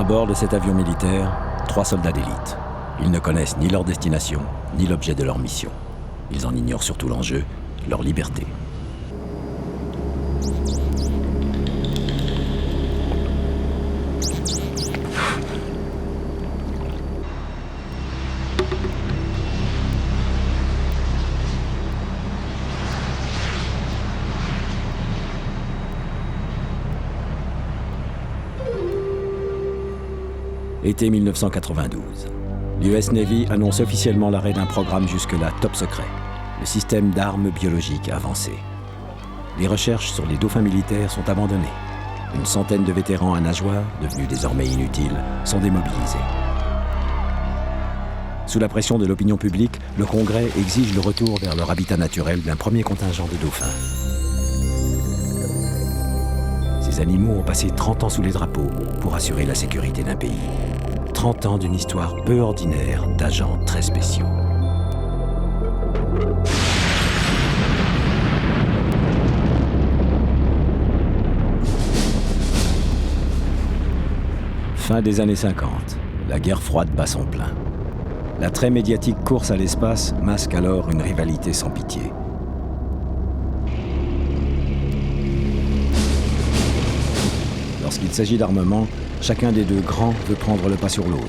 bord de cet avion militaire, 3 soldats d'élite. Ils ne connaissent ni leur destination, ni l'objet de leur mission. Ils en ignorent surtout l'enjeu, leur liberté. Été 1992. L'US Navy annonce officiellement l'arrêt d'un programme jusque-là top secret, le système d'armes biologiques avancées. Les recherches sur les dauphins militaires sont abandonnées. Une centaine de vétérans à nageoires, devenus désormais inutiles, sont démobilisés. Sous la pression de l'opinion publique, le Congrès exige le retour vers leur habitat naturel d'un premier contingent de dauphins. Ces animaux ont passé 30 ans sous les drapeaux pour assurer la sécurité d'un pays. 30 ans d'une histoire peu ordinaire d'agents très spéciaux. Fin des années 50, la guerre froide bat son plein. La très médiatique course à l'espace masque alors une rivalité sans pitié. Lorsqu'il s'agit d'armement, chacun des deux grands veut prendre le pas sur l'autre.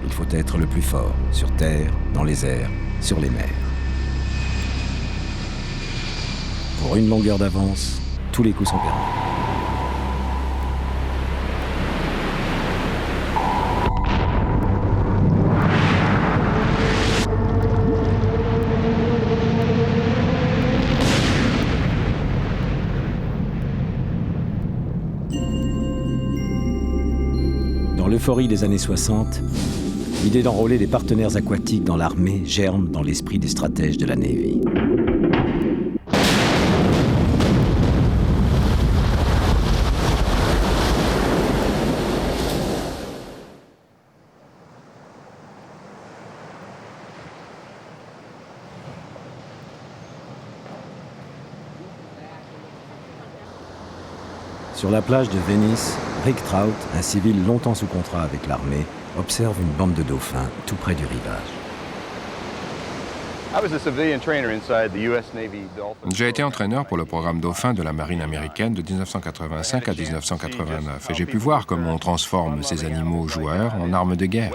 Il faut être le plus fort, sur terre, dans les airs, sur les mers. Pour une longueur d'avance, tous les coups sont permis. Dans l'euphorie des années 60, l'idée d'enrôler des partenaires aquatiques dans l'armée germe dans l'esprit des stratèges de la Navy. Sur la plage de Venice, Rick Trout, un civil longtemps sous contrat avec l'armée, observe une bande de dauphins tout près du rivage. J'ai été entraîneur pour le programme Dauphin de la marine américaine de 1985 à 1989 et j'ai pu voir comment on transforme ces animaux joueurs en armes de guerre.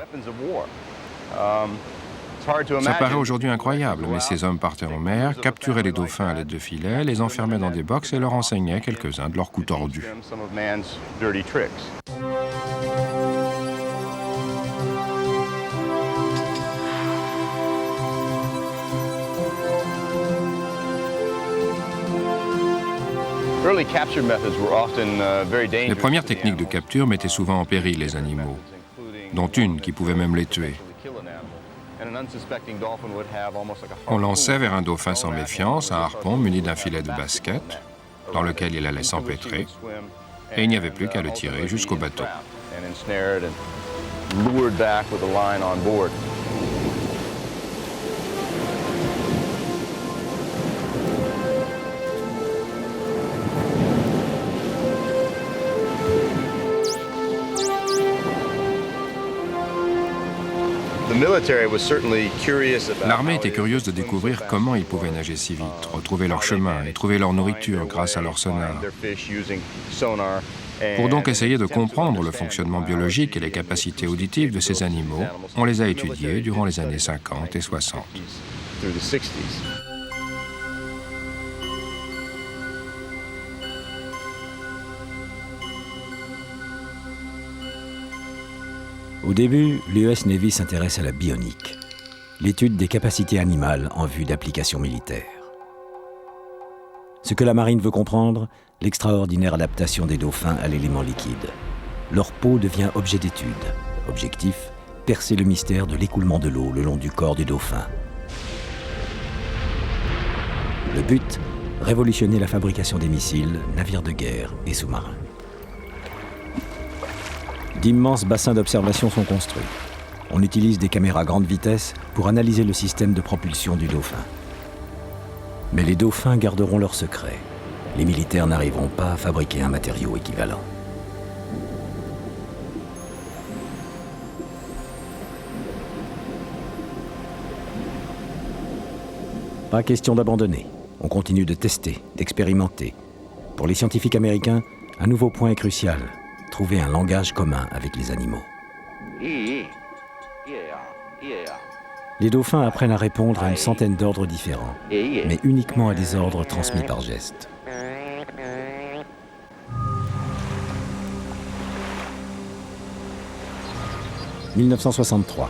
Ça paraît aujourd'hui incroyable, mais ces hommes partaient en mer, capturaient les dauphins à l'aide de filets, les enfermaient dans des boxes et leur enseignaient quelques-uns de leurs coups tordus. Les premières techniques de capture mettaient souvent en péril les animaux, dont une qui pouvait même les tuer. On lançait vers un dauphin sans méfiance un harpon muni d'un filet de basket dans lequel il allait s'empêtrer et il n'y avait plus qu'à le tirer jusqu'au bateau. L'armée était curieuse de découvrir comment ils pouvaient nager si vite, retrouver leur chemin et trouver leur nourriture grâce à leur sonar. Pour donc essayer de comprendre le fonctionnement biologique et les capacités auditives de ces animaux, on les a étudiés durant les années 50 et 60. Au début, l'US Navy s'intéresse à la bionique, l'étude des capacités animales en vue d'applications militaires. Ce que la marine veut comprendre, l'extraordinaire adaptation des dauphins à l'élément liquide. Leur peau devient objet d'étude. Objectif, percer le mystère de l'écoulement de l'eau le long du corps du dauphin. Le but, révolutionner la fabrication des missiles, navires de guerre et sous-marins. D'immenses bassins d'observation sont construits. On utilise des caméras grande vitesse pour analyser le système de propulsion du dauphin. Mais les dauphins garderont leur secret. Les militaires n'arriveront pas à fabriquer un matériau équivalent. Pas question d'abandonner. On continue de tester, d'expérimenter. Pour les scientifiques américains, un nouveau point est crucial. Trouver un langage commun avec les animaux. Les dauphins apprennent à répondre à une centaine d'ordres différents, mais uniquement à des ordres transmis par geste. « 1963.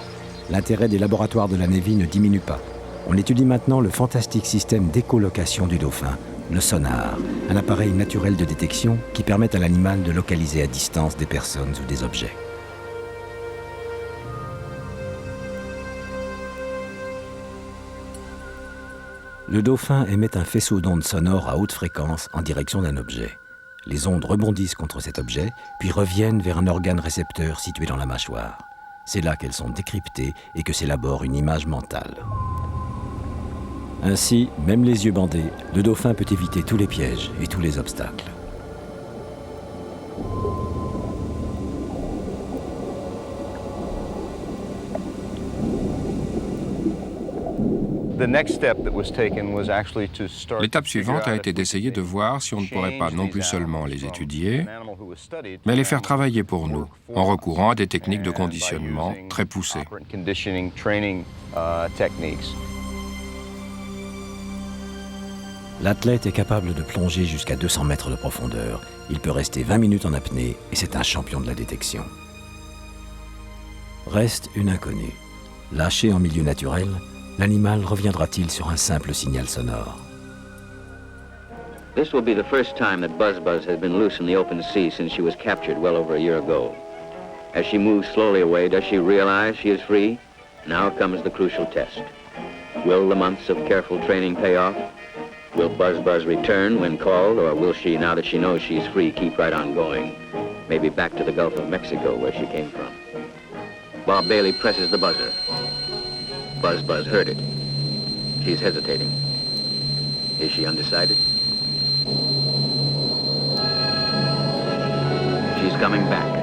L'intérêt des laboratoires de la Navy ne diminue pas. On étudie maintenant le fantastique système d'écholocation du dauphin, le sonar, un appareil naturel de détection qui permet à l'animal de localiser à distance des personnes ou des objets. Le dauphin émet un faisceau d'ondes sonores à haute fréquence en direction d'un objet. Les ondes rebondissent contre cet objet, puis reviennent vers un organe récepteur situé dans la mâchoire. C'est là qu'elles sont décryptées et que s'élabore une image mentale. Ainsi, même les yeux bandés, le dauphin peut éviter tous les pièges et tous les obstacles. L'étape suivante a été d'essayer de voir si on ne pourrait pas non plus seulement les étudier, mais les faire travailler pour nous, en recourant à des techniques de conditionnement très poussées. L'athlète est capable de plonger jusqu'à 200 mètres de profondeur. Il peut rester 20 minutes en apnée et c'est un champion de la détection. Reste une inconnue. Lâché en milieu naturel, l'animal reviendra-t-il sur un simple signal sonore? This will be the first time that Buzz Buzz has been loose in the open sea since she was captured well over a year ago. As she moves slowly away, does she realize she is free? Now comes the crucial test. Will the months of careful training pay off? Will Buzz Buzz return when called, or will she, now that she knows she's free, keep right on going? Maybe back to the Gulf of Mexico where she came from. Bob Bailey presses the buzzer. Buzz Buzz heard it. She's hesitating. Is she undecided? She's coming back.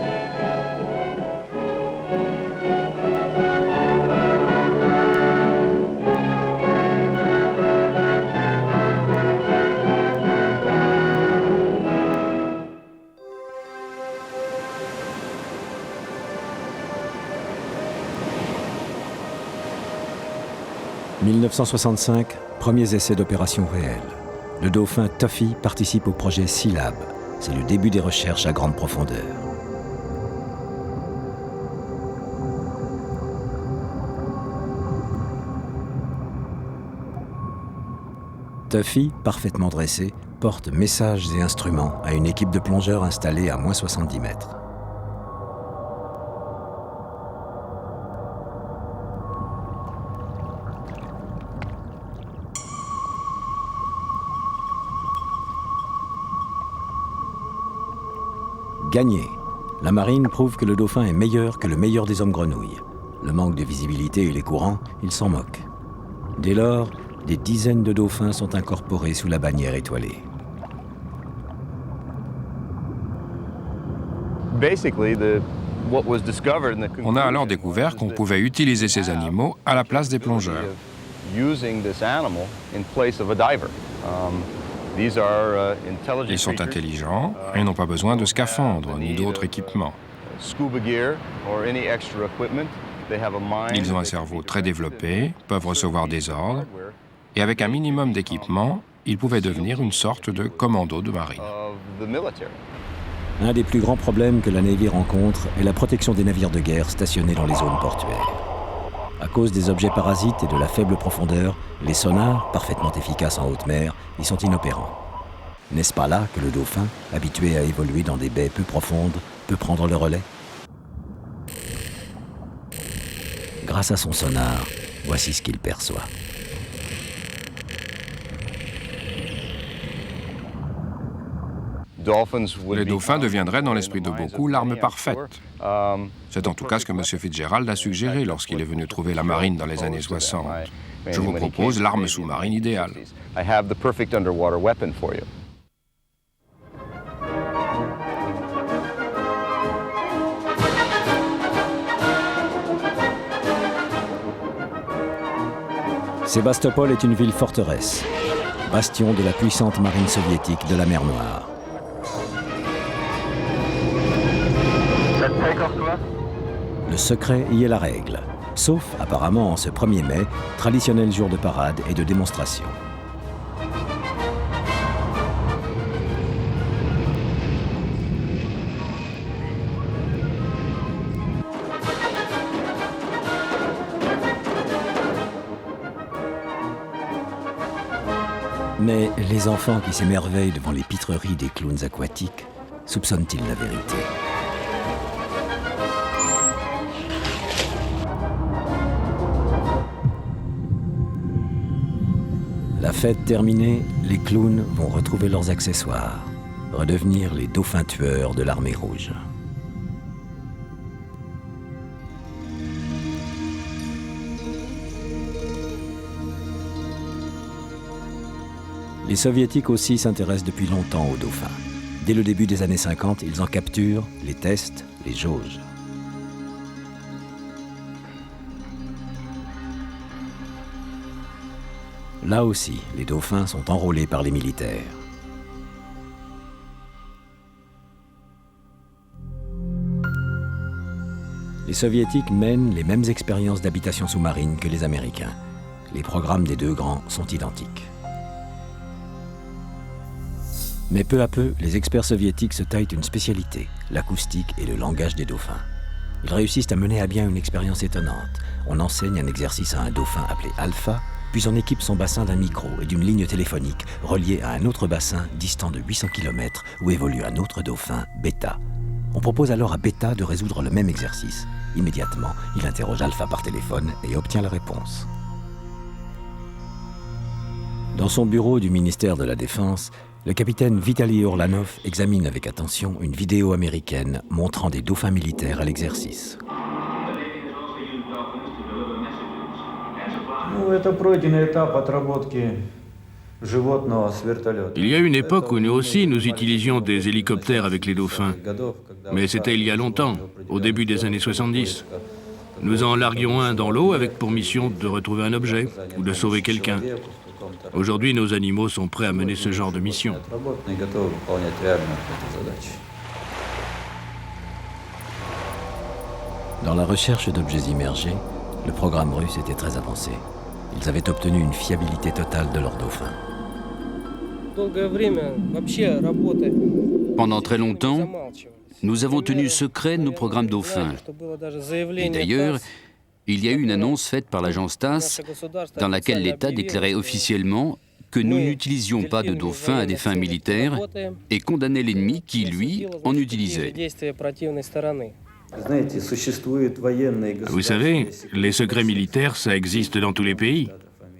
« 1965, premiers essais d'opération réelle. Le dauphin Tuffy participe au projet Sealab. C'est le début des recherches à grande profondeur. Tuffy, parfaitement dressé, porte messages et instruments à une équipe de plongeurs installée à moins 70 mètres. Gagné. La marine prouve que le dauphin est meilleur que le meilleur des hommes grenouilles. Le manque de visibilité et les courants, ils s'en moquent. Dès lors, des dizaines de dauphins sont incorporés sous la bannière étoilée. On a alors découvert qu'on pouvait utiliser ces animaux à la place des plongeurs. Ils sont intelligents et n'ont pas besoin de scaphandres ni d'autres équipements. Ils ont un cerveau très développé, peuvent recevoir des ordres, et avec un minimum d'équipement, ils pouvaient devenir une sorte de commando de marine. Un des plus grands problèmes que la Navy rencontre est la protection des navires de guerre stationnés dans les zones portuaires. À cause des objets parasites et de la faible profondeur, les sonars, parfaitement efficaces en haute mer, y sont inopérants. N'est-ce pas là que le dauphin, habitué à évoluer dans des baies peu profondes, peut prendre le relais? Grâce à son sonar, voici ce qu'il perçoit. Les dauphins deviendraient, dans l'esprit de beaucoup, l'arme parfaite. C'est en tout cas ce que M. Fitzgerald a suggéré lorsqu'il est venu trouver la marine dans les années 60. Je vous propose l'arme sous-marine idéale. Sébastopol est une ville forteresse, bastion de la puissante marine soviétique de la mer Noire. Le secret y est la règle, sauf apparemment en ce 1er mai, traditionnel jour de parade et de démonstration. Mais les enfants qui s'émerveillent devant les pitreries des clowns aquatiques, soupçonnent-ils la vérité ? La fête terminée, les clowns vont retrouver leurs accessoires, redevenir les dauphins tueurs de l'armée rouge. Les soviétiques aussi s'intéressent depuis longtemps aux dauphins. Dès le début des années 50, ils en capturent, les testent, les jaugent. Là aussi, les dauphins sont enrôlés par les militaires. Les soviétiques mènent les mêmes expériences d'habitation sous-marine que les Américains. Les programmes des deux grands sont identiques. Mais peu à peu, les experts soviétiques se taillent une spécialité, l'acoustique et le langage des dauphins. Ils réussissent à mener à bien une expérience étonnante. On enseigne un exercice à un dauphin appelé Alpha, puis on équipe son bassin d'un micro et d'une ligne téléphonique reliée à un autre bassin distant de 800 km où évolue un autre dauphin, Beta. On propose alors à Beta de résoudre le même exercice. Immédiatement, il interroge Alpha par téléphone et obtient la réponse. Dans son bureau du ministère de la Défense, le capitaine Vitaly Orlanov examine avec attention une vidéo américaine montrant des dauphins militaires à l'exercice. Il y a une époque où nous aussi nous utilisions des hélicoptères avec les dauphins. Mais c'était il y a longtemps, au début des années 70. Nous en larguions un dans l'eau avec pour mission de retrouver un objet ou de sauver quelqu'un. Aujourd'hui, nos animaux sont prêts à mener ce genre de mission. Dans la recherche d'objets immergés, le programme russe était très avancé. Ils avaient obtenu une fiabilité totale de leurs dauphins. Pendant très longtemps, nous avons tenu secret nos programmes dauphins. Et d'ailleurs, il y a eu une annonce faite par l'agence TASS dans laquelle l'État déclarait officiellement que nous n'utilisions pas de dauphins à des fins militaires et condamnait l'ennemi qui, lui, en utilisait. Vous savez, les secrets militaires, ça existe dans tous les pays,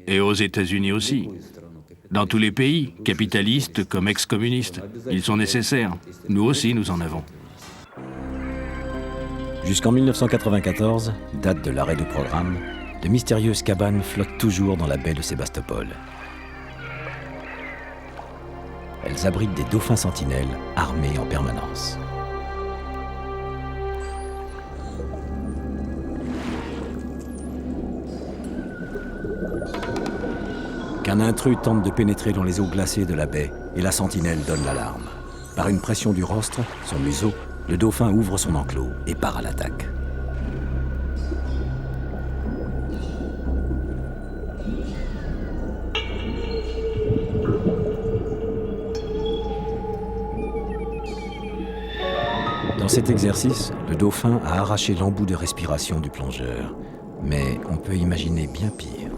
et aux États-Unis aussi. Dans tous les pays, capitalistes comme ex-communistes, ils sont nécessaires. Nous aussi, nous en avons. Jusqu'en 1994, date de l'arrêt du programme, de mystérieuses cabanes flottent toujours dans la baie de Sébastopol. Elles abritent des dauphins sentinelles armés en permanence. Qu'un intrus tente de pénétrer dans les eaux glacées de la baie et la sentinelle donne l'alarme. Par une pression du rostre, son museau, le dauphin ouvre son enclos et part à l'attaque. Dans cet exercice, le dauphin a arraché l'embout de respiration du plongeur. Mais on peut imaginer bien pire.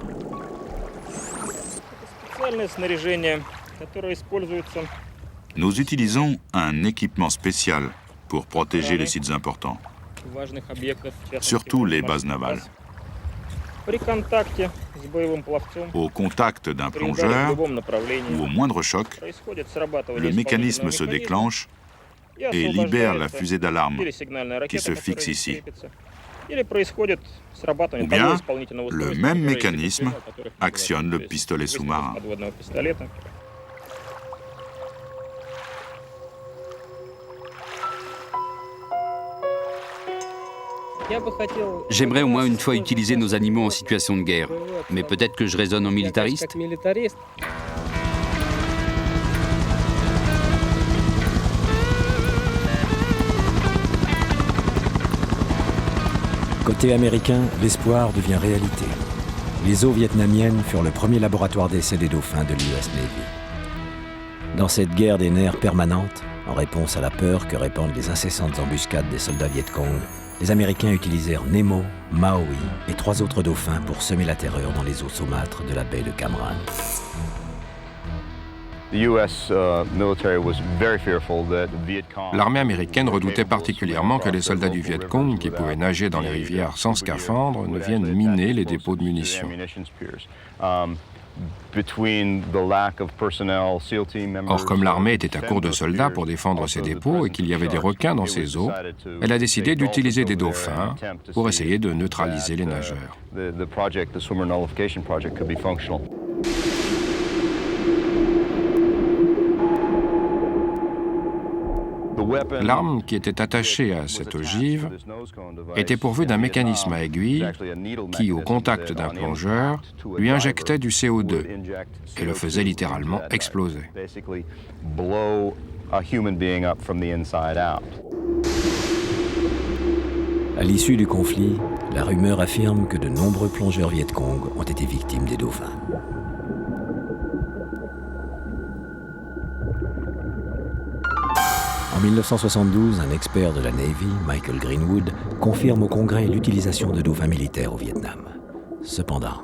Nous utilisons un équipement spécial pour protéger les sites importants, surtout les bases navales. Au contact d'un plongeur ou au moindre choc, le mécanisme se déclenche et libère la fusée d'alarme qui se fixe ici. Ou bien, le même mécanisme actionne le pistolet sous-marin. J'aimerais au moins une fois utiliser nos animaux en situation de guerre, mais peut-être que je raisonne en militariste. Côté américain, l'espoir devient réalité. Les eaux vietnamiennes furent le premier laboratoire d'essai des dauphins de l'US Navy. Dans cette guerre des nerfs permanente, en réponse à la peur que répandent les incessantes embuscades des soldats Viet-Cong, les Américains utilisèrent Nemo, Maui et 3 autres dauphins pour semer la terreur dans les eaux saumâtres de la baie de Cam Ranh. L'armée américaine redoutait particulièrement que les soldats du Viet Cong, qui pouvaient nager dans les rivières sans scaphandre, ne viennent miner les dépôts de munitions. Or, comme l'armée était à court de soldats pour défendre ses dépôts et qu'il y avait des requins dans ces eaux, elle a décidé d'utiliser des dauphins pour essayer de neutraliser les nageurs. L'arme qui était attachée à cette ogive était pourvue d'un mécanisme à aiguille qui, au contact d'un plongeur, lui injectait du CO2 et le faisait littéralement exploser. À l'issue du conflit, la rumeur affirme que de nombreux plongeurs Viet-Cong ont été victimes des dauphins. En 1972, un expert de la Navy, Michael Greenwood, confirme au Congrès l'utilisation de dauphins militaires au Vietnam. Cependant,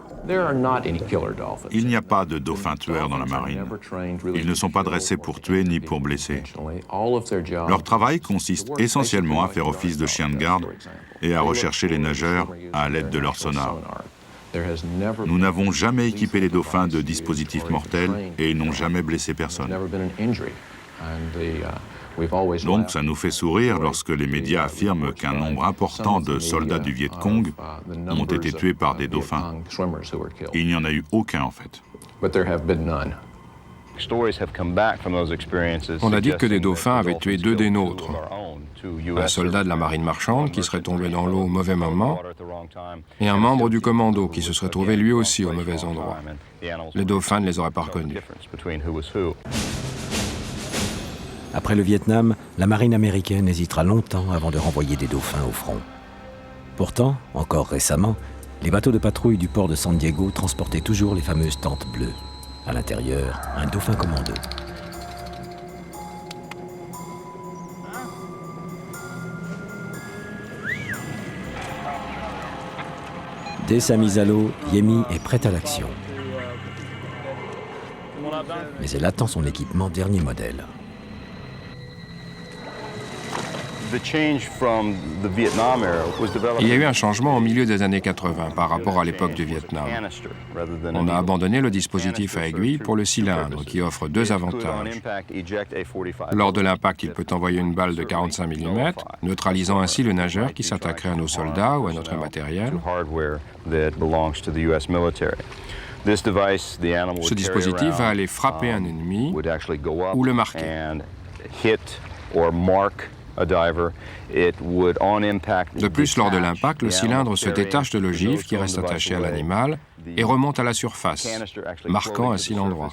il n'y a pas de dauphins tueurs dans la marine. Ils ne sont pas dressés pour tuer ni pour blesser. Leur travail consiste essentiellement à faire office de chien de garde et à rechercher les nageurs à l'aide de leur sonar. Nous n'avons jamais équipé les dauphins de dispositifs mortels et ils n'ont jamais blessé personne. Donc ça nous fait sourire lorsque les médias affirment qu'un nombre important de soldats du Viet Cong ont été tués par des dauphins. Il n'y en a eu aucun en fait. On a dit que des dauphins avaient tué 2 des nôtres. Un soldat de la marine marchande qui serait tombé dans l'eau au mauvais moment et un membre du commando qui se serait trouvé lui aussi au mauvais endroit. Les dauphins ne les auraient pas reconnus. après le Vietnam, la marine américaine hésitera longtemps avant de renvoyer des dauphins au front. Pourtant, encore récemment, les bateaux de patrouille du port de San Diego transportaient toujours les fameuses tentes bleues. À l'intérieur, un dauphin commando. Dès sa mise à l'eau, Yemi est prête à l'action. Mais elle attend son équipement dernier modèle. Il y a eu un changement au milieu des années 80 par rapport à l'époque du Vietnam. On a abandonné le dispositif à aiguille pour le cylindre, qui offre 2 avantages. Lors de l'impact, il peut envoyer une balle de 45 mm, neutralisant ainsi le nageur qui s'attaquerait à nos soldats ou à notre matériel. Ce dispositif va aller frapper un ennemi ou le marquer. De plus, lors de l'impact, le cylindre se détache de l'ogive qui reste attachée à l'animal et remonte à la surface, marquant ainsi l'endroit.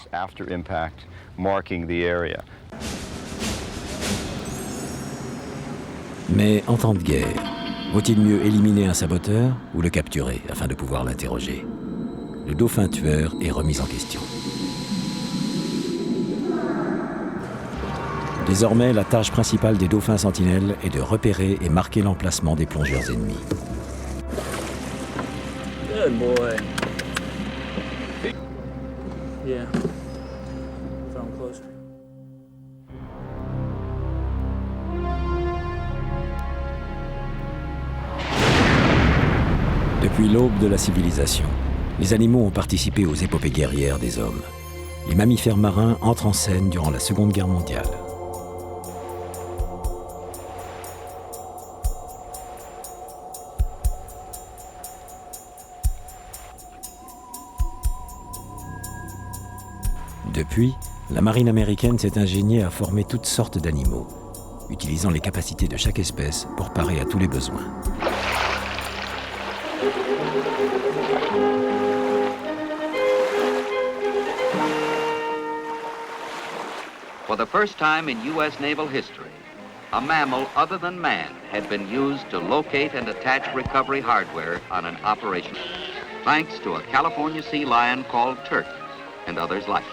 Mais en temps de guerre, vaut-il mieux éliminer un saboteur ou le capturer afin de pouvoir l'interroger? Le dauphin tueur est remis en question. Désormais, la tâche principale des dauphins sentinelles est de repérer et marquer l'emplacement des plongeurs ennemis. Good boy. Yeah. From closer. Depuis l'aube de la civilisation, les animaux ont participé aux épopées guerrières des hommes. Les mammifères marins entrent en scène durant la Seconde Guerre mondiale. Depuis, la marine américaine s'est ingéniée à former toutes sortes d'animaux, utilisant les capacités de chaque espèce pour parer à tous les besoins. For the first time in U.S. naval history, a mammal other than man had been used to locate and attach recovery hardware on an operation, thanks to a California sea lion called Turk and others like it.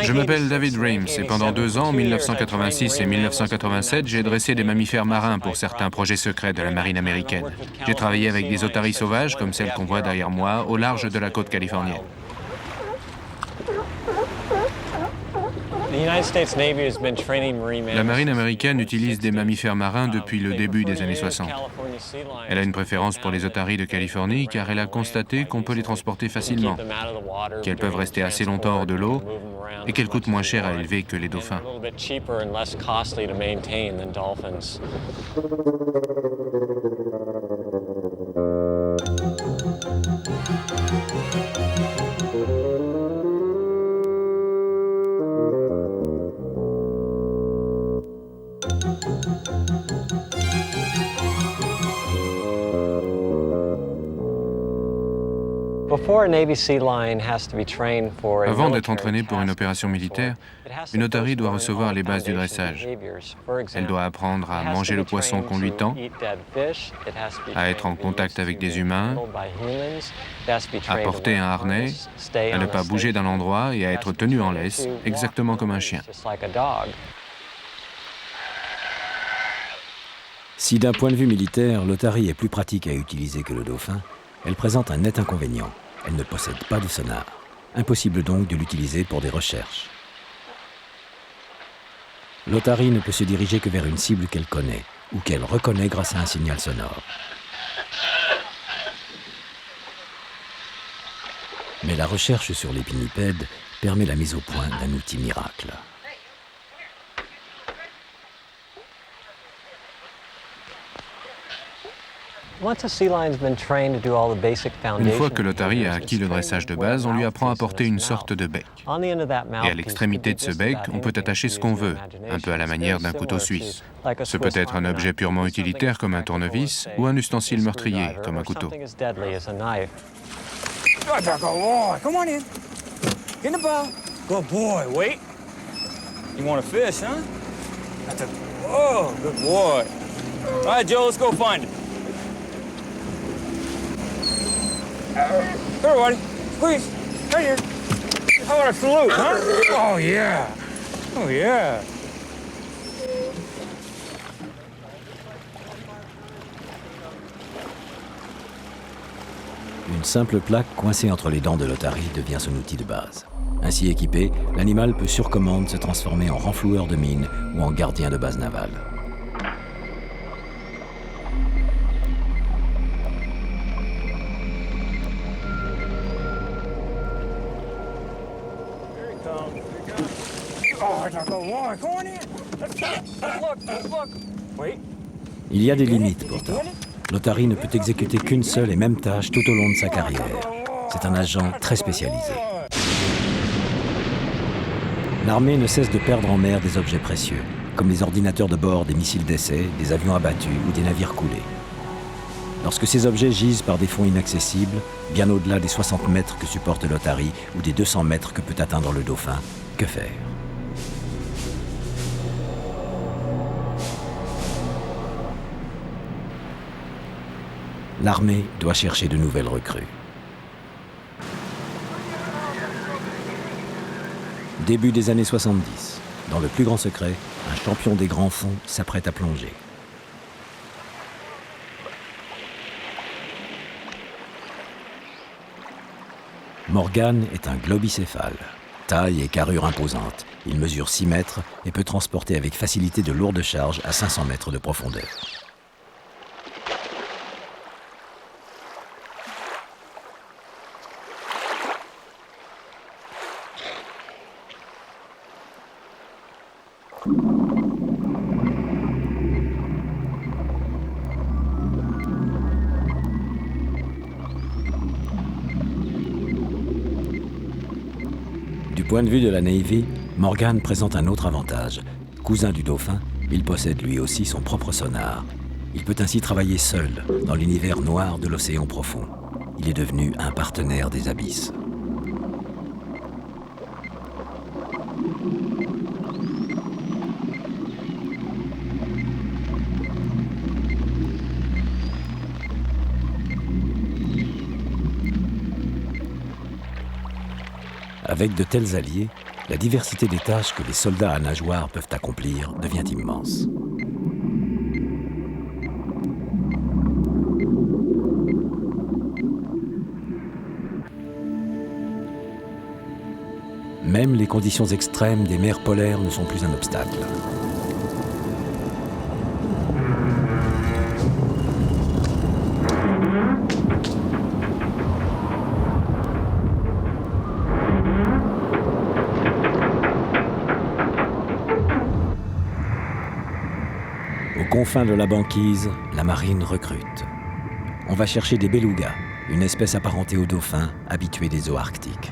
Je m'appelle David Reams et pendant 2 ans, 1986 et 1987, j'ai dressé des mammifères marins pour certains projets secrets de la marine américaine. J'ai travaillé avec des otaries sauvages, comme celles qu'on voit derrière moi, au large de la côte californienne. La marine américaine utilise des mammifères marins depuis le début des années 60. Elle a une préférence pour les otaries de Californie car elle a constaté qu'on peut les transporter facilement, qu'elles peuvent rester assez longtemps hors de l'eau et qu'elles coûtent moins cher à élever que les dauphins. Avant d'être entraînée pour une opération militaire, une otarie doit recevoir les bases du dressage. Elle doit apprendre à manger le poisson qu'on lui tend, à être en contact avec des humains, à porter un harnais, à ne pas bouger d'un endroit et à être tenue en laisse, exactement comme un chien. Si d'un point de vue militaire, l'otarie est plus pratique à utiliser que le dauphin, elle présente un net inconvénient. Elle ne possède pas de sonar. Impossible donc de l'utiliser pour des recherches. L'otarie ne peut se diriger que vers une cible qu'elle connaît, ou qu'elle reconnaît grâce à un signal sonore. Mais la recherche sur les pinnipèdes permet la mise au point d'un outil miracle. Une fois que l'otarie a acquis le dressage de base, on lui apprend à porter une sorte de bec. Et à l'extrémité de ce bec, on peut attacher ce qu'on veut, un peu à la manière d'un couteau suisse. Ce peut être un objet purement utilitaire comme un tournevis ou un ustensile meurtrier comme un couteau. Good boy, wait. You want a fish, huh? Oh, good boy. All right, Joe, let's go find it. Here, buddy. Please. Right here. How about a salute, huh? Oh, yeah. Oh, yeah. Une simple plaque coincée entre les dents de l'otarie devient son outil de base. Ainsi équipé, l'animal peut sur commande se transformer en renfloueur de mines ou en gardien de base navale. Il y a des limites pourtant. L'otarie ne peut exécuter qu'une seule et même tâche tout au long de sa carrière. C'est un agent très spécialisé. L'armée ne cesse de perdre en mer des objets précieux, comme les ordinateurs de bord des missiles d'essai, des avions abattus ou des navires coulés. Lorsque ces objets gisent par des fonds inaccessibles, bien au-delà des 60 mètres que supporte l'otarie ou des 200 mètres que peut atteindre le dauphin, que faire ? L'armée doit chercher de nouvelles recrues. Début des années 70, dans le plus grand secret, un champion des grands fonds s'apprête à plonger. Morgan est un globicéphale. Taille et carrure imposante. Il mesure 6 mètres et peut transporter avec facilité de lourdes charges à 500 mètres de profondeur. point de vue de la Navy, Morgan présente un autre avantage. Cousin du dauphin, il possède lui aussi son propre sonar. Il peut ainsi travailler seul dans l'univers noir de l'océan profond. Il est devenu un partenaire des abysses. Avec de tels alliés, la diversité des tâches que les soldats à nageoires peuvent accomplir devient immense. Même les conditions extrêmes des mers polaires ne sont plus un obstacle. Aux confins de la banquise, la marine recrute. On va chercher des belugas, une espèce apparentée aux dauphins, habitués des eaux arctiques.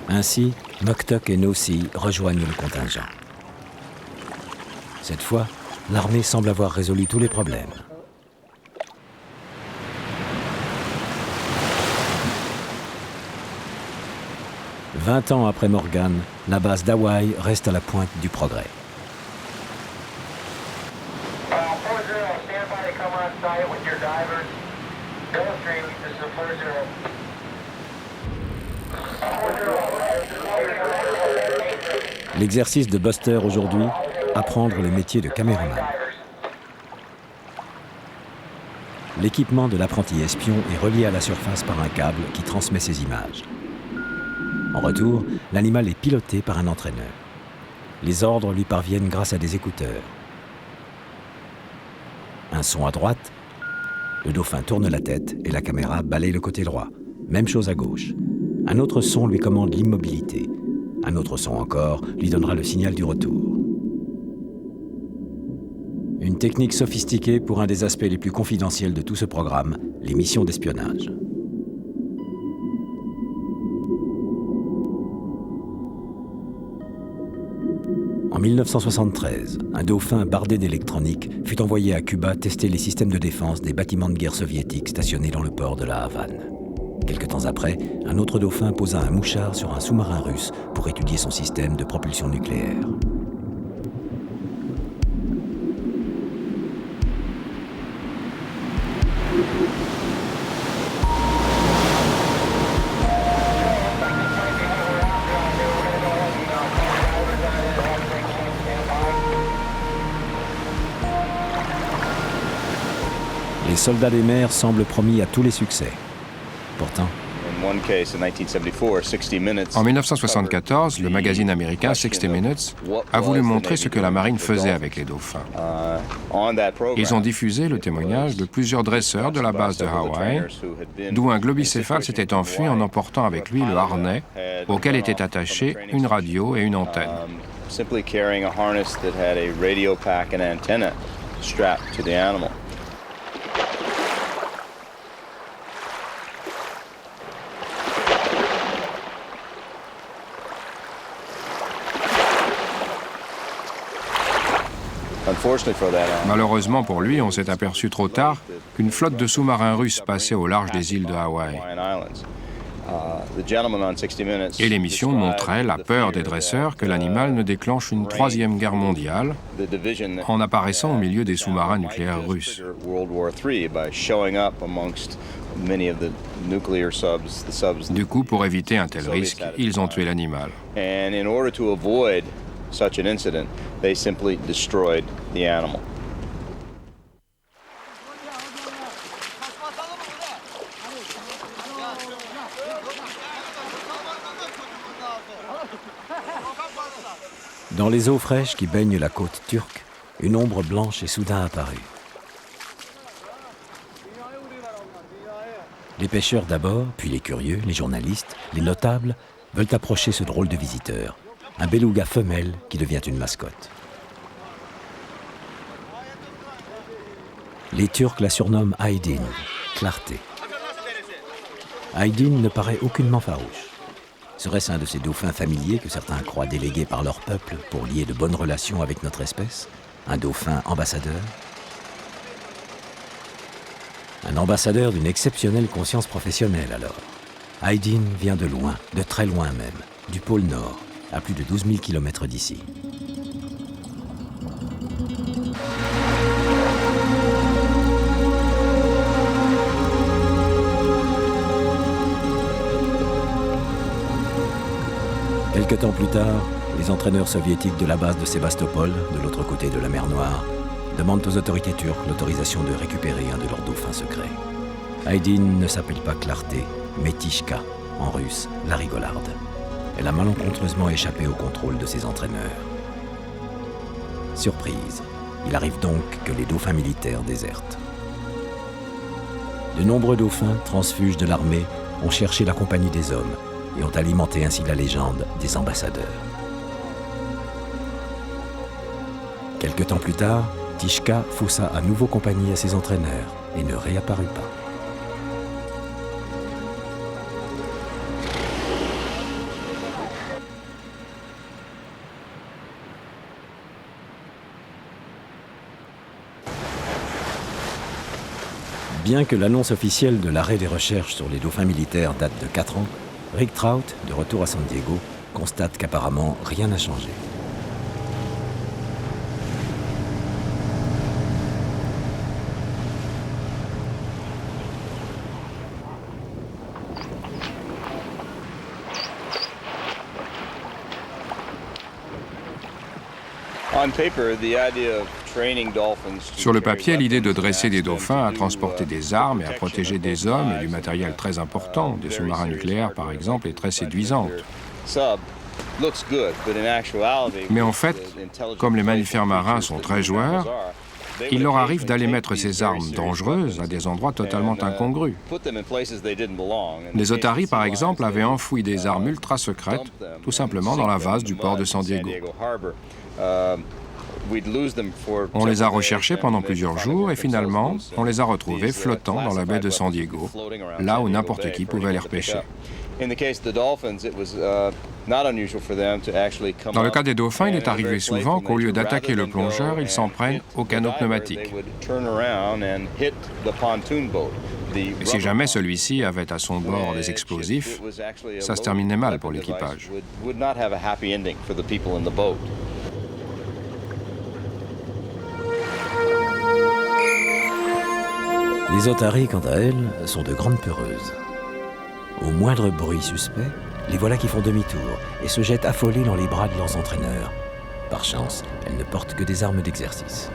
Ainsi, Noktok et Nossi rejoignent le contingent. Cette fois, l'armée semble avoir résolu tous les problèmes. « 20 ans après Morgan, la base d'Hawaï reste à la pointe du progrès. L'exercice de Buster aujourd'hui, apprendre le métier de caméraman. L'équipement de l'apprenti espion est relié à la surface par un câble qui transmet ses images. En retour, l'animal est piloté par un entraîneur. Les ordres lui parviennent grâce à des écouteurs. Un son à droite, le dauphin tourne la tête et la caméra balaye le côté droit. Même chose à gauche. Un autre son lui commande l'immobilité. Un autre son encore lui donnera le signal du retour. Une technique sophistiquée pour un des aspects les plus confidentiels de tout ce programme, les missions d'espionnage. En 1973, un dauphin bardé d'électronique fut envoyé à Cuba tester les systèmes de défense des bâtiments de guerre soviétiques stationnés dans le port de la Havane. Quelque temps après, un autre dauphin posa un mouchard sur un sous-marin russe pour étudier son système de propulsion nucléaire. Les soldats des mers semblent promis à tous les succès. Pourtant, en 1974, le magazine américain 60 Minutes a voulu montrer ce que la marine faisait avec les dauphins. Ils ont diffusé le témoignage de plusieurs dresseurs de la base de Hawaï, d'où un globicéphale s'était enfui en emportant avec lui le harnais auquel étaient attachés une radio et une antenne. Malheureusement pour lui, on s'est aperçu trop tard qu'une flotte de sous-marins russes passait au large des îles de Hawaï. Et l'émission montrait la peur des dresseurs que l'animal ne déclenche une troisième guerre mondiale en apparaissant au milieu des sous-marins nucléaires russes. Du coup, pour éviter un tel risque, ils ont tué l'animal. Such an incident, they simply destroyed the animal. Dans les eaux fraîches qui baignent la côte turque, une ombre blanche est soudain apparue. Les pêcheurs d'abord, puis les curieux, les journalistes, les notables, veulent approcher ce drôle de visiteur. un beluga femelle qui devient une mascotte. Les Turcs la surnomment Aydin, clarté. Aydin ne paraît aucunement farouche. Serait-ce un de ces dauphins familiers que certains croient délégués par leur peuple pour lier de bonnes relations avec notre espèce? Un dauphin ambassadeur? Un ambassadeur d'une exceptionnelle conscience professionnelle alors. Aydin vient de loin, de très loin même, du pôle Nord, à plus de 12 000 km d'ici. Quelque temps plus tard, les entraîneurs soviétiques de la base de Sébastopol, de l'autre côté de la mer Noire, demandent aux autorités turques l'autorisation de récupérer un de leurs dauphins secrets. Aydin ne s'appelle pas Clarté, mais Tishka, en russe, la rigolarde. Elle a malencontreusement échappé au contrôle de ses entraîneurs. Surprise, il arrive donc que les dauphins militaires désertent. De nombreux dauphins, transfuges de l'armée, ont cherché la compagnie des hommes et ont alimenté ainsi la légende des ambassadeurs. Quelque temps plus tard, Tishka faussa à nouveau compagnie à ses entraîneurs et ne réapparut pas. Bien que l'annonce officielle de l'arrêt des recherches sur les dauphins militaires date de 4 ans, Rick Trout, de retour à San Diego, constate qu'apparemment rien n'a changé. Sur le papier, l'idée de dresser des dauphins à transporter des armes et à protéger des hommes et du matériel très important, des sous-marins nucléaires par exemple, est très séduisante. Mais en fait, comme les mammifères marins sont très joueurs, il leur arrive d'aller mettre ces armes dangereuses à des endroits totalement incongrus. Les Otaries, par exemple, avaient enfoui des armes ultra secrètes, tout simplement dans la vase du port de San Diego. On les a recherchés pendant plusieurs jours et finalement, on les a retrouvés flottant dans la baie de San Diego, là où n'importe qui pouvait les repêcher. Dans le cas des dauphins, il est arrivé souvent qu'au lieu d'attaquer le plongeur, ils s'en prennent au canot pneumatique. Et si jamais celui-ci avait à son bord des explosifs, ça se terminait mal pour l'équipage. Les otaries, quant à elles, sont de grandes peureuses. Au moindre bruit suspect, les voilà qui font demi-tour et se jettent affolées dans les bras de leurs entraîneurs. Par chance, elles ne portent que des armes d'exercice.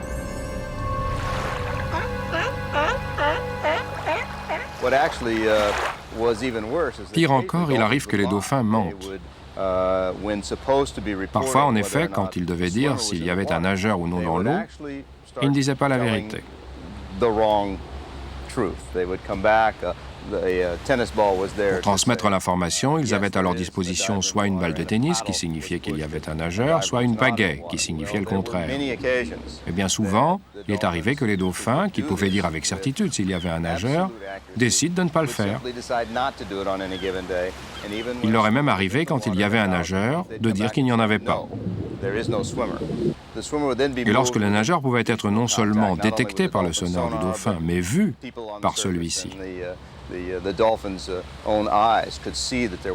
Pire encore, il arrive que les dauphins mentent. Parfois, en effet, quand ils devaient dire s'il y avait un nageur ou non dans l'eau, ils ne disaient pas la vérité. Pour transmettre l'information, ils avaient à leur disposition soit une balle de tennis, qui signifiait qu'il y avait un nageur, soit une pagaie, qui signifiait le contraire. Et bien souvent, il est arrivé que les dauphins, qui pouvaient dire avec certitude s'il y avait un nageur, décident de ne pas le faire. Il leur est même arrivé, quand il y avait un nageur, de dire qu'il n'y en avait pas. Et lorsque le nageur pouvait être non seulement détecté par le sonar du dauphin, mais vu par celui-ci, eh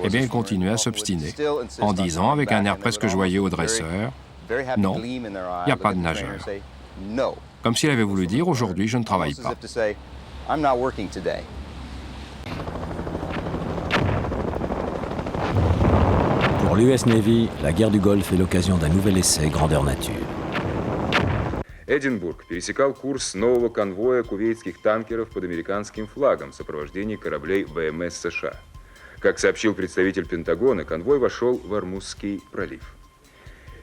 bien, il continuait à s'obstiner, en disant avec un air presque joyeux au dresseur, « Non, il n'y a pas de nageur. » Comme s'il avait voulu dire « Aujourd'hui, je ne travaille pas. » Pour l'US Navy, la guerre du Golfe est l'occasion d'un nouvel essai grandeur nature. Эдинбург пересекал курс нового конвоя кувейтских танкеров под американским флагом в сопровождении кораблей ВМС США. Как сообщил представитель Пентагона, конвой вошел в Ормузский пролив.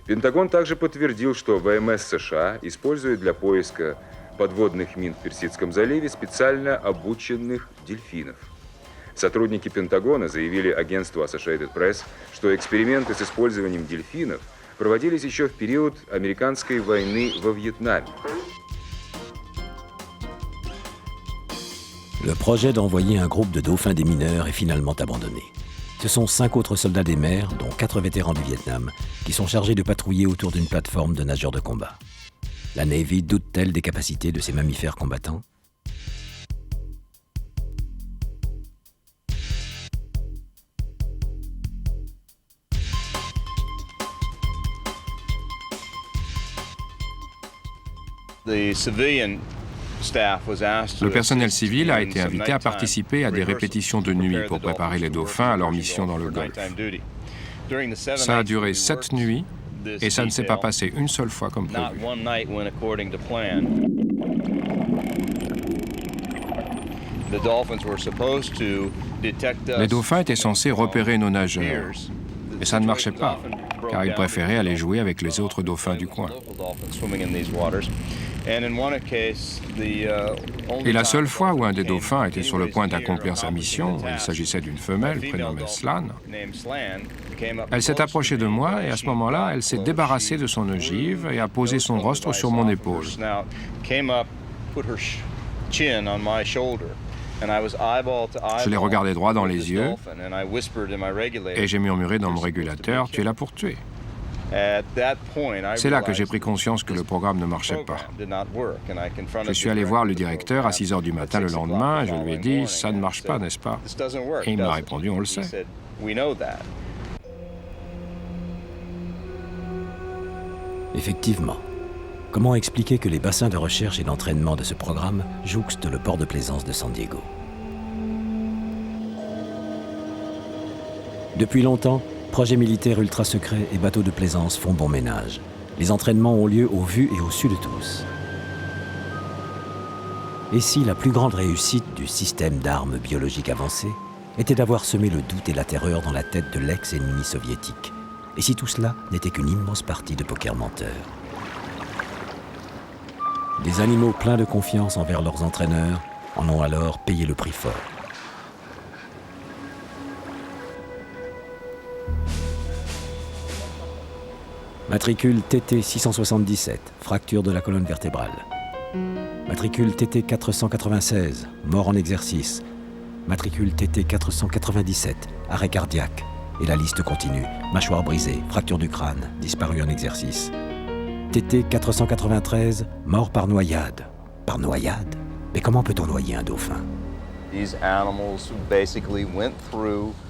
Пентагон также подтвердил, что ВМС США использует для поиска подводных мин в Персидском заливе специально обученных дельфинов. Сотрудники Пентагона заявили агентству Associated Press, что эксперименты с использованием дельфинов проводились еще в период американской войны во Вьетнаме. Le projet d'envoyer un groupe de dauphins démineurs est finalement abandonné. Ce sont 5 autres soldats des mers, dont 4 vétérans du Vietnam, qui sont chargés de patrouiller autour d'une plateforme de nageurs de combat. La Navy doute-t-elle des capacités de ces mammifères combattants ? Le personnel civil a été invité à participer à des répétitions de nuit pour préparer les dauphins à leur mission dans le Golfe. Ça a duré 7 nuits et ça ne s'est pas passé une seule fois comme prévu. Les dauphins étaient censés repérer nos nageurs, mais ça ne marchait pas, car ils préféraient aller jouer avec les autres dauphins du coin. Et la seule fois où un des dauphins était sur le point d'accomplir sa mission, il s'agissait d'une femelle prénommée Slan, elle s'est approchée de moi et à ce moment-là, elle s'est débarrassée de son ogive et a posé son rostre sur mon épaule. Je l'ai regardé droit dans les yeux et j'ai murmuré dans mon régulateur « Tu es là pour tuer ». C'est là que j'ai pris conscience que le programme ne marchait pas. Je suis allé voir le directeur à 6 heures du matin le lendemain et je lui ai dit « Ça ne marche pas, n'est-ce pas ?» Et il m'a répondu « On le sait ». Effectivement. Comment expliquer que les bassins de recherche et d'entraînement de ce programme jouxtent le port de plaisance de San Diego ? Depuis longtemps, projets militaires ultra secrets et bateaux de plaisance font bon ménage. Les entraînements ont lieu au vu et au su de tous. Et si la plus grande réussite du système d'armes biologiques avancées était d'avoir semé le doute et la terreur dans la tête de l'ex-ennemi soviétique? Et si tout cela n'était qu'une immense partie de poker menteur? Des animaux pleins de confiance envers leurs entraîneurs en ont alors payé le prix fort. Matricule TT 677, fracture de la colonne vertébrale. Matricule TT 496, mort en exercice. Matricule TT 497, arrêt cardiaque. Et la liste continue. Mâchoire brisée, fracture du crâne, disparu en exercice. TT 493, mort par noyade. Par noyade? Mais comment peut-on noyer un dauphin?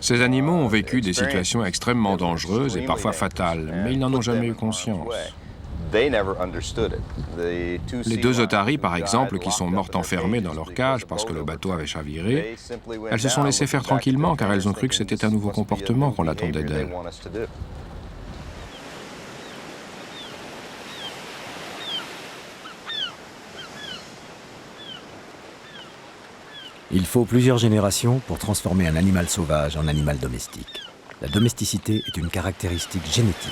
Ces animaux ont vécu des situations extrêmement dangereuses et parfois fatales, mais ils n'en ont jamais eu conscience. Les 2 otaries, par exemple, qui sont mortes enfermées dans leur cage parce que le bateau avait chaviré, elles se sont laissées faire tranquillement car elles ont cru que c'était un nouveau comportement qu'on attendait d'elles. Il faut plusieurs générations pour transformer un animal sauvage en animal domestique. La domesticité est une caractéristique génétique.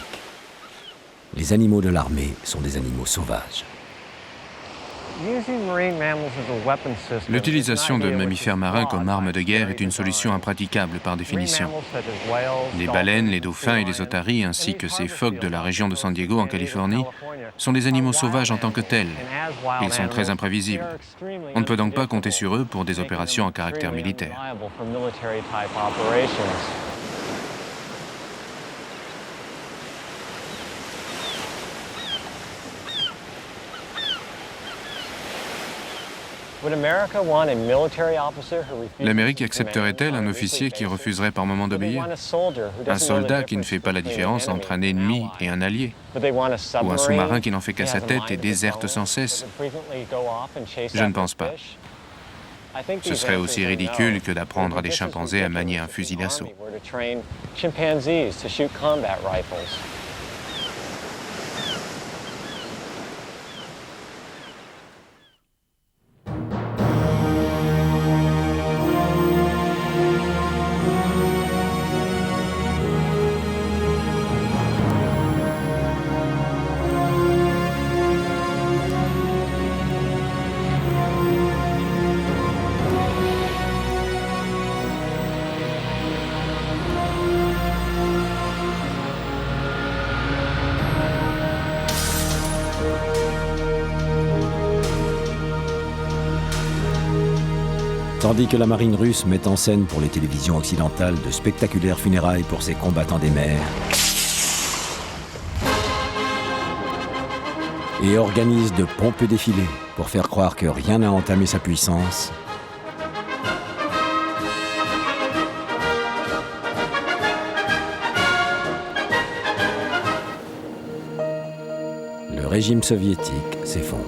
Les animaux de l'armée sont des animaux sauvages. L'utilisation de mammifères marins comme armes de guerre est une solution impraticable par définition. Les baleines, les dauphins et les otaries, ainsi que ces phoques de la région de San Diego en Californie, sont des animaux sauvages en tant que tels. Ils sont très imprévisibles. On ne peut donc pas compter sur eux pour des opérations à caractère militaire. L'Amérique accepterait-elle un officier qui refuserait par moment d'obéir? Un soldat qui ne fait pas la différence entre un ennemi et un allié? Ou un sous-marin qui n'en fait qu'à sa tête et déserte sans cesse? Je ne pense pas. Ce serait aussi ridicule que d'apprendre à des chimpanzés à manier un fusil d'assaut. Tandis que la marine russe met en scène pour les télévisions occidentales de spectaculaires funérailles pour ses combattants des mers et organise de pompeux défilés pour faire croire que rien n'a entamé sa puissance, le régime soviétique s'effondre.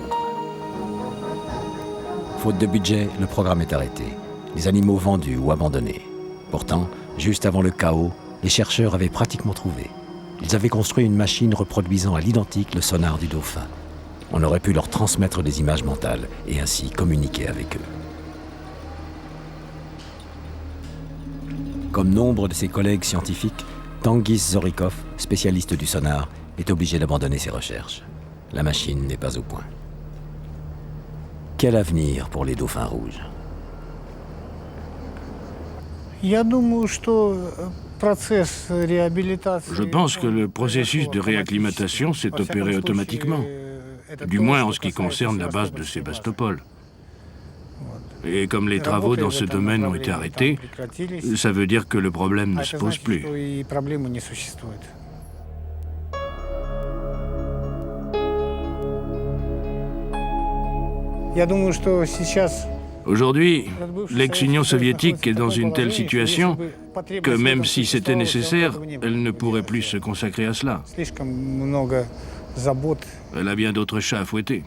Faute de budget, le programme est arrêté. Les animaux vendus ou abandonnés. Pourtant, juste avant le chaos, les chercheurs avaient pratiquement trouvé. Ils avaient construit une machine reproduisant à l'identique le sonar du dauphin. On aurait pu leur transmettre des images mentales et ainsi communiquer avec eux. Comme nombre de ses collègues scientifiques, Tengiz Zorikov, spécialiste du sonar, est obligé d'abandonner ses recherches. La machine n'est pas au point. Quel avenir pour les dauphins rouges? Je pense que le processus de réacclimatation s'est opéré automatiquement, du moins en ce qui concerne la base de Sébastopol. Et comme les travaux dans ce domaine ont été arrêtés, ça veut dire que le problème ne se pose plus. Aujourd'hui, l'ex-Union soviétique est dans une telle situation que même si c'était nécessaire, elle ne pourrait plus se consacrer à cela. Elle a bien d'autres chats à fouetter.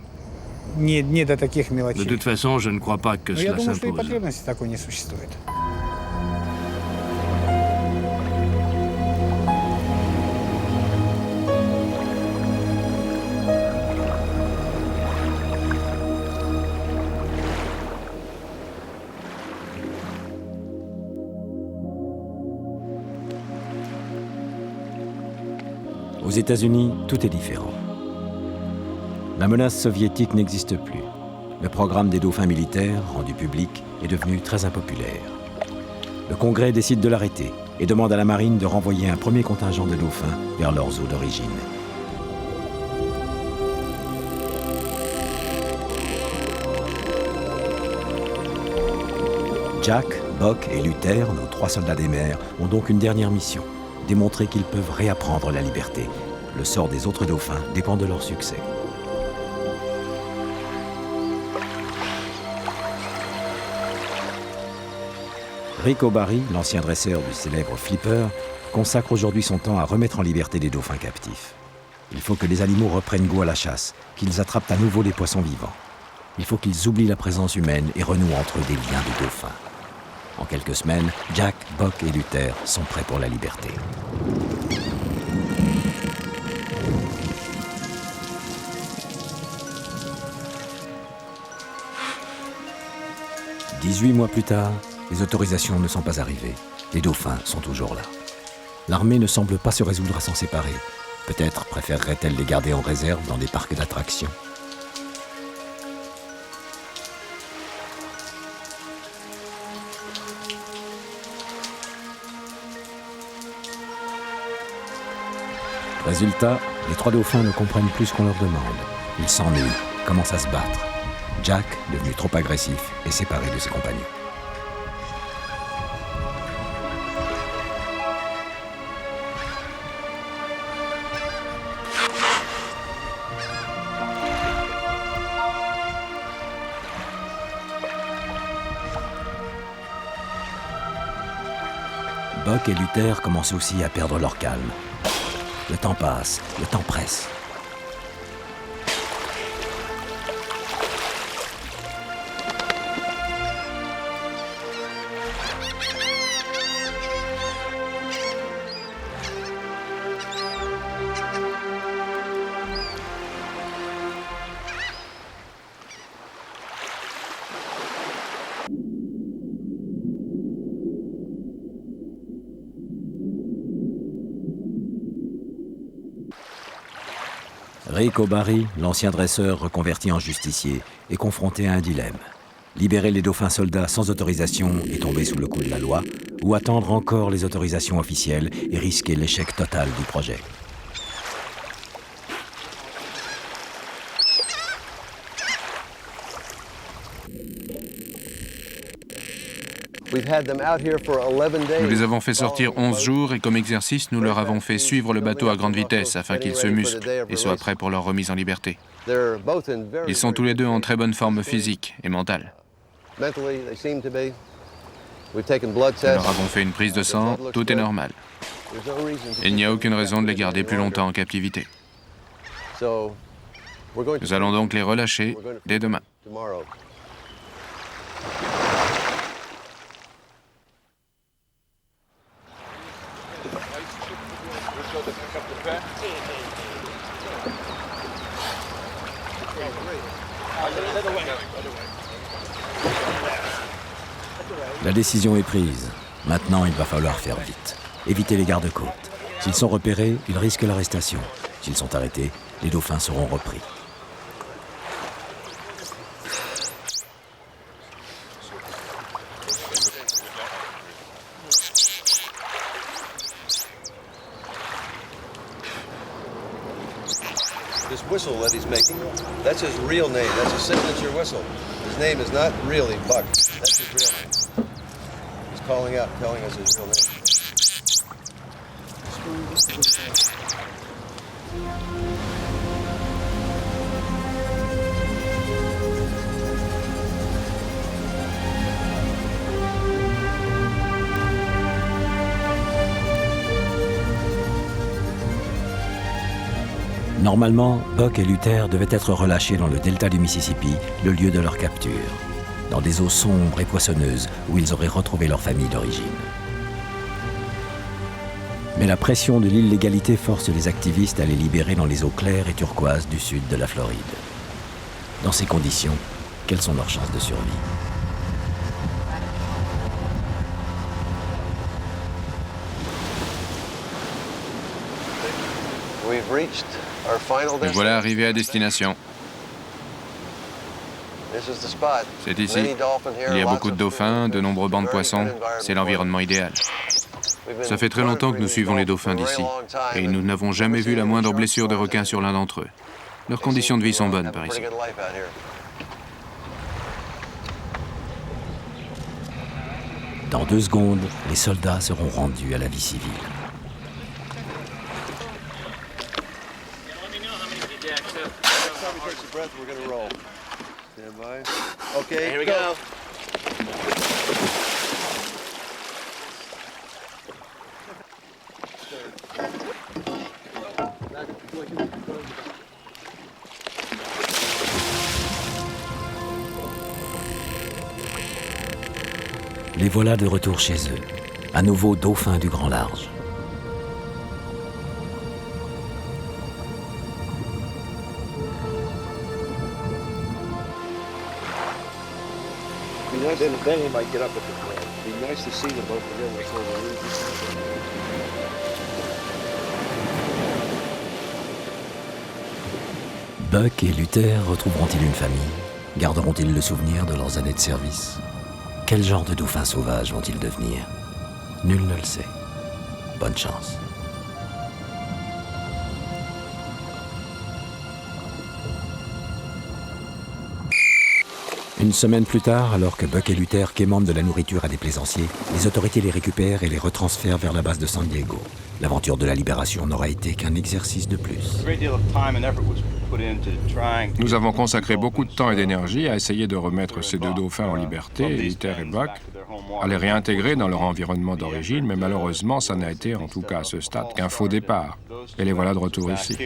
De toute façon, je ne crois pas que cela s'impose. Aux États-Unis, tout est différent. La menace soviétique n'existe plus. Le programme des dauphins militaires, rendu public, est devenu très impopulaire. Le Congrès décide de l'arrêter et demande à la marine de renvoyer un premier contingent de dauphins vers leurs eaux d'origine. Jack, Buck et Luther, nos 3 soldats des mers, ont donc une dernière mission. Démontrer qu'ils peuvent réapprendre la liberté. Le sort des autres dauphins dépend de leur succès. Rick O'Barry, l'ancien dresseur du célèbre Flipper, consacre aujourd'hui son temps à remettre en liberté des dauphins captifs. Il faut que les animaux reprennent goût à la chasse, qu'ils attrapent à nouveau les poissons vivants. Il faut qu'ils oublient la présence humaine et renouent entre eux des liens de dauphins. En quelques semaines, Jack, Buck et Luther sont prêts pour la liberté. « 18 mois plus tard, les autorisations ne sont pas arrivées. Les dauphins sont toujours là. L'armée ne semble pas se résoudre à s'en séparer. Peut-être préférerait-elle les garder en réserve dans des parcs d'attractions. Résultat, les 3 dauphins ne comprennent plus ce qu'on leur demande. Ils s'ennuient, commencent à se battre. Jack, devenu trop agressif, est séparé de ses compagnons. Buck et Luther commencent aussi à perdre leur calme. Le temps passe, le temps presse. Rick O'Barry, l'ancien dresseur reconverti en justicier, est confronté à un dilemme. Libérer les dauphins soldats sans autorisation et tomber sous le coup de la loi, ou attendre encore les autorisations officielles et risquer l'échec total du projet. Nous les avons fait sortir 11 jours et comme exercice, nous leur avons fait suivre le bateau à grande vitesse afin qu'ils se musclent et soient prêts pour leur remise en liberté. Ils sont tous les deux en très bonne forme physique et mentale. Nous leur avons fait une prise de sang, tout est normal. Il n'y a aucune raison de les garder plus longtemps en captivité. Nous allons donc les relâcher dès demain. La décision est prise. Maintenant, il va falloir faire vite. Éviter les gardes-côtes. S'ils sont repérés, ils risquent l'arrestation. S'ils sont arrêtés, les dauphins seront repris. This whistle that he's making, that's his real name. That's his signature whistle. His name is not really Buck. That's his real name. He's calling out, telling us his real name. Normalement, Buck et Luther devaient être relâchés dans le delta du Mississippi, le lieu de leur capture, dans des eaux sombres et poissonneuses où ils auraient retrouvé leur famille d'origine. Mais la pression de l'illégalité force les activistes à les libérer dans les eaux claires et turquoises du sud de la Floride. Dans ces conditions, quelles sont leurs chances de survie ? Nous voilà arrivés à destination. C'est ici. Il y a beaucoup de dauphins, de nombreux bancs de poissons. C'est l'environnement idéal. Ça fait très longtemps que nous suivons les dauphins d'ici. Et nous n'avons jamais vu la moindre blessure de requin sur l'un d'entre eux. Leurs conditions de vie sont bonnes par ici. Dans 2 secondes, les soldats seront rendus à la vie civile. Okay, here we go. Les voilà de retour chez eux, à nouveau dauphins du grand large. Then he might get up at the plan. It'd be nice to see them both together. Buck et Luther retrouveront-ils une famille? Garderont-ils le souvenir de leurs années de service? Quel genre de dauphins sauvages vont-ils devenir? Nul ne le sait. Bonne chance. Une semaine plus tard, alors que Buck et Luther quémandent de la nourriture à des plaisanciers, les autorités les récupèrent et les retransfèrent vers la base de San Diego. L'aventure de la libération n'aura été qu'un exercice de plus. Nous avons consacré beaucoup de temps et d'énergie à essayer de remettre ces 2 dauphins en liberté, Luther et Buck, à les réintégrer dans leur environnement d'origine, mais malheureusement, ça n'a été, en tout cas à ce stade, qu'un faux départ. Et les voilà de retour ici.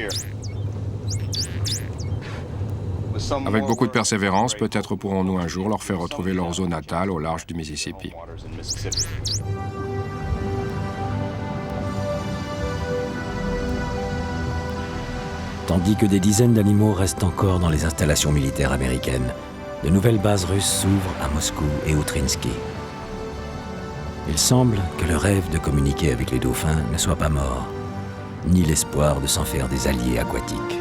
Avec beaucoup de persévérance, peut-être pourrons-nous un jour leur faire retrouver leur eau natale au large du Mississippi. Tandis que des dizaines d'animaux restent encore dans les installations militaires américaines, de nouvelles bases russes s'ouvrent à Moscou et Outrinsky. Il semble que le rêve de communiquer avec les dauphins ne soit pas mort, ni l'espoir de s'en faire des alliés aquatiques.